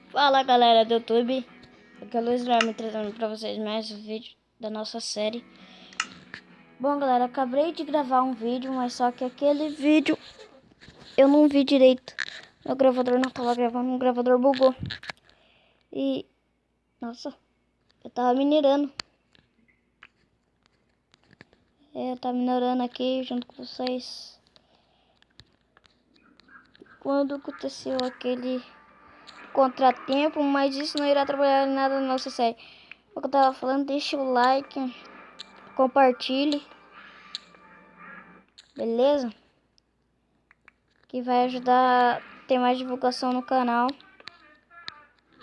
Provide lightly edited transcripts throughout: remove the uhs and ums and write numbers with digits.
Fala galera do YouTube, aqui é o Luiz Guilherme trazendo pra vocês mais um vídeo da nossa série. Bom galera, acabei de gravar um vídeo, mas só que aquele vídeo eu não vi direito. Meu gravador não tava gravando, o gravador bugou. E, nossa, eu tava minerando. Eu tava minerando aqui junto com vocês. Quando aconteceu aquele contratempo, mas isso não irá trabalhar em nada na nossa série. O que eu tava falando, deixa o like, compartilhe, beleza? Que vai ajudar a ter mais divulgação no canal.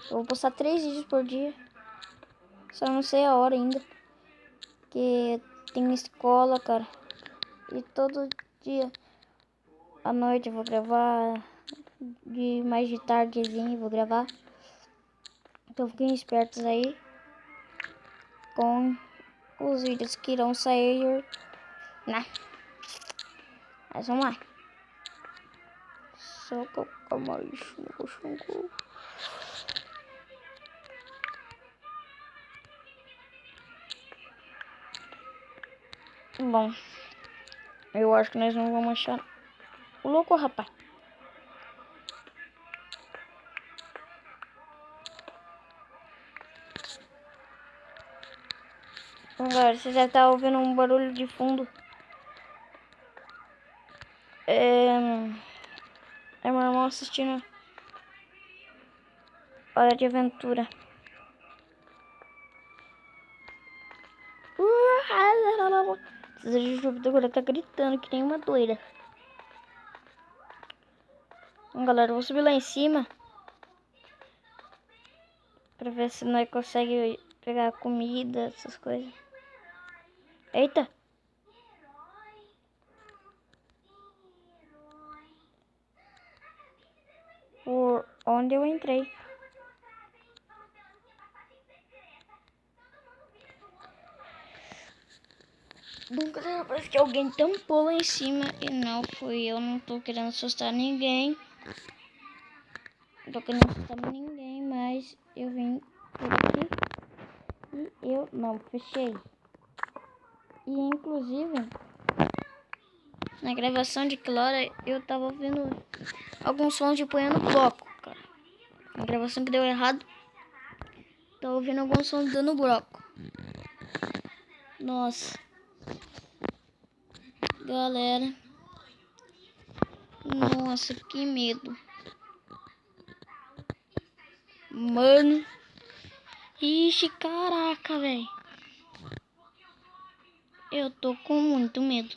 Eu vou postar 3 vídeos por dia, só não sei a hora ainda, que tem escola, cara, e todo dia à noite eu vou gravar, mais de tardezinho vou gravar. Então fiquem espertos aí com os vídeos que irão sair, né? Mas vamos lá. Só colocar mais no chão. Bom, eu acho que nós não vamos achar o louco, rapaz. Bom, galera, vocês devem estar ouvindo um barulho de fundo. É meu irmão assistindo Hora de Aventura. Essa jogadora tá gritando que nem uma doida. Bom, galera, eu vou subir lá em cima pra ver se nós conseguimos pegar comida, essas coisas. Eita! Por onde eu entrei? Bom, galera, parece que alguém tampou lá em cima e não fui eu. Não tô querendo assustar ninguém. Não tô querendo assustar ninguém, mas eu vim por aqui e eu não fechei. E inclusive, na gravação de Clara, eu tava ouvindo alguns sons de punhando bloco, cara. Na gravação que deu errado, tava ouvindo alguns sons dando bloco. Nossa. Galera. Nossa, que medo. Mano. Ixi, caraca, velho. Eu tô com muito medo.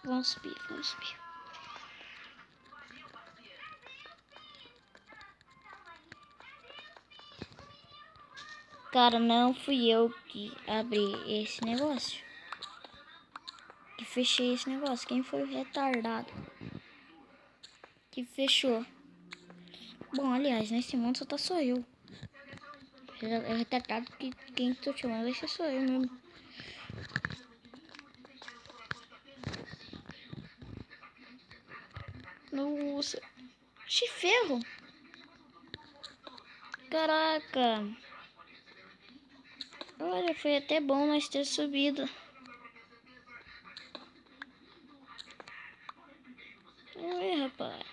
Vamos subir, vamos subir. Cara, não fui eu que abri esse negócio. Que fechei esse negócio. Quem foi o retardado que fechou? Bom, aliás, nesse mundo só tá só eu. É retardado que quem tô chamando vai ser só eu mesmo. Nossa. Que ferro. Caraca. Olha, foi até bom nós ter subido. Oi, rapaz.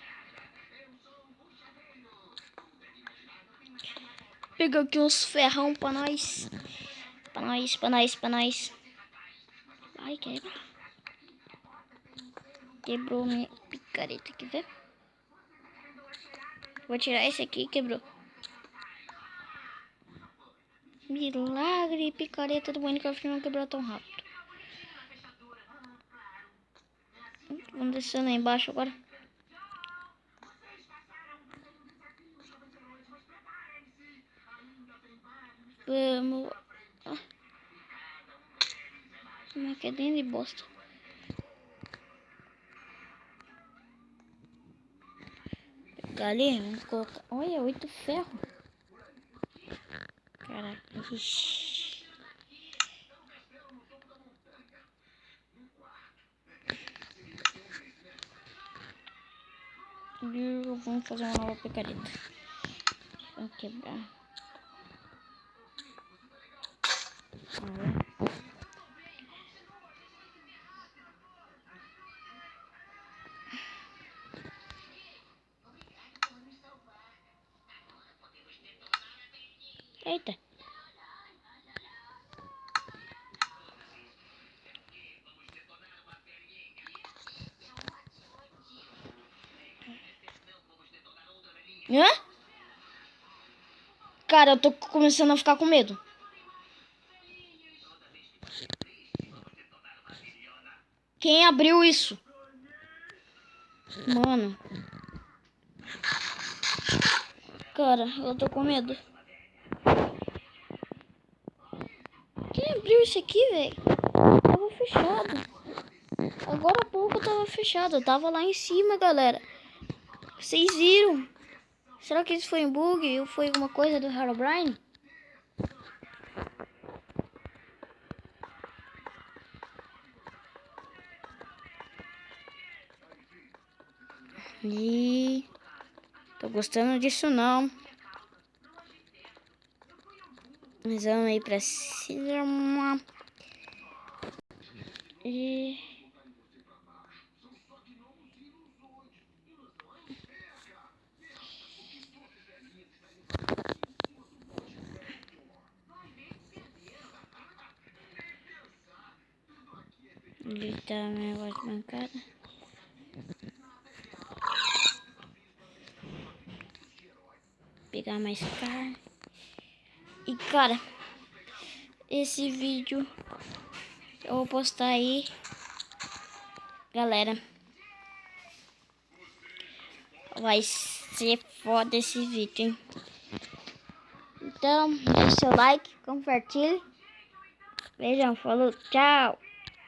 Pegar aqui uns ferrão pra nós. Pra nós. Ai, quebra. Quebrou minha picareta aqui, vê? Vou tirar esse aqui, quebrou. Milagre, picareta do Minecraft não quebrou tão rápido. Vamos descer lá embaixo agora. Vamos. Uma quedinha de bosta. Pegar ali, vamos colocar. Olha, 8 ferros. Caraca, ixi. E vamos fazer uma nova picareta. Vamos quebrar. Eita. Hã? Cara, eu tô começando a ficar com medo. Quem abriu isso? Mano. Cara, eu tô com medo. Quem abriu isso aqui, velho? Tava fechado. Agora há pouco tava fechado. Eu tava lá em cima, galera. Vocês viram? Será que isso foi um bug ou foi alguma coisa do Herobrine? E tô gostando disso não. Mas vamos aí pra cima. E ele tá no negócio de bancada. Pegar mais carne. E cara, esse vídeo eu vou postar aí, galera. Vai ser foda esse vídeo, hein? Então, deixe seu like, compartilhe. Beijão, falou, tchau!